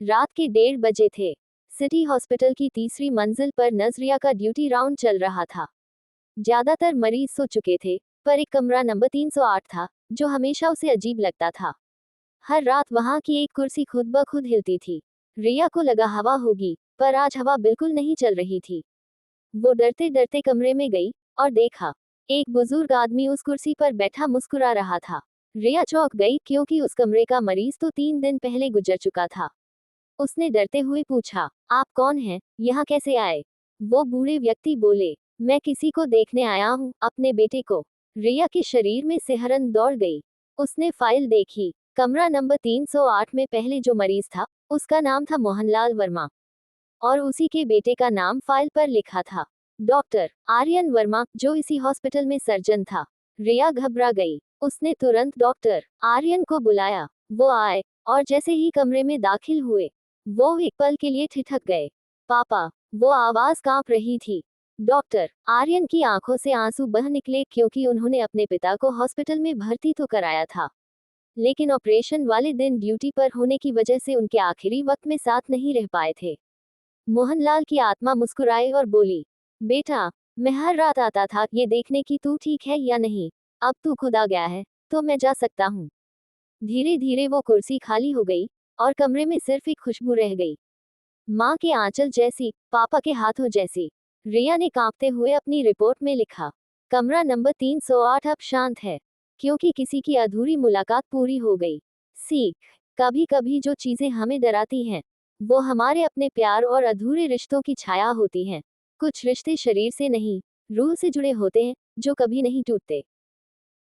रात के 1:30 बजे थे। सिटी हॉस्पिटल की तीसरी मंजिल पर नजरिया का ड्यूटी राउंड चल रहा था। ज्यादातर मरीज सो चुके थे, पर एक कमरा नंबर 308 था, जो हमेशा उसे अजीब लगता था। हर रात वहां की एक कुर्सी खुद ब खुद हिलती थी। रिया को लगा हवा होगी, पर आज हवा बिल्कुल नहीं चल रही थी। वो डरते डरते कमरे में गई और देखा, एक बुजुर्ग आदमी उस कुर्सी पर बैठा मुस्कुरा रहा था। रिया चौंक गई, क्योंकि उस कमरे का मरीज तो 3 दिन पहले गुजर चुका था। उसने डरते हुए पूछा, आप कौन हैं, यहाँ कैसे आए? वो बूढ़े व्यक्ति बोले, मैं किसी को देखने आया हूँ, अपने बेटे को। रिया के शरीर में सिहरन दौड़ गई। उसने फाइल देखी। कमरा नंबर 308 में पहले जो मरीज था, उसका नाम था मोहनलाल वर्मा, और उसी के बेटे का नाम फाइल पर लिखा था, डॉक्टर आर्यन वर्मा, जो इसी हॉस्पिटल में सर्जन था। रिया घबरा गई। उसने तुरंत डॉक्टर आर्यन को बुलाया। वो आए, और जैसे ही कमरे में दाखिल हुए, वो एक पल के लिए ठिठक गए। पापा, वो आवाज कांप रही थी। डॉक्टर आर्यन की आंखों से आंसू बह निकले, क्योंकि उन्होंने अपने पिता को हॉस्पिटल में भर्ती तो कराया था, लेकिन ऑपरेशन वाले दिन ड्यूटी पर होने की वजह से उनके आखिरी वक्त में साथ नहीं रह पाए थे। मोहनलाल की आत्मा मुस्कुराई और बोली, बेटा, मैं हर रात आता था ये देखने की तू ठीक है या नहीं। अब तू खुद आ गया है, तो मैं जा सकता हूँ। धीरे धीरे वो कुर्सी खाली हो गई, और कमरे में सिर्फ एक खुशबू रह गई, माँ के आंचल जैसी, पापा के हाथों जैसी। रिया ने कांपते हुए अपनी रिपोर्ट में लिखा, कमरा नंबर 308 अब शांत है, क्योंकि किसी की अधूरी मुलाकात पूरी हो गई। सीख, कभी कभी जो चीजें हमें डराती हैं, वो हमारे अपने प्यार और अधूरे रिश्तों की छाया होती हैं। कुछ रिश्ते शरीर से नहीं, रूह से जुड़े होते हैं, जो कभी नहीं टूटते।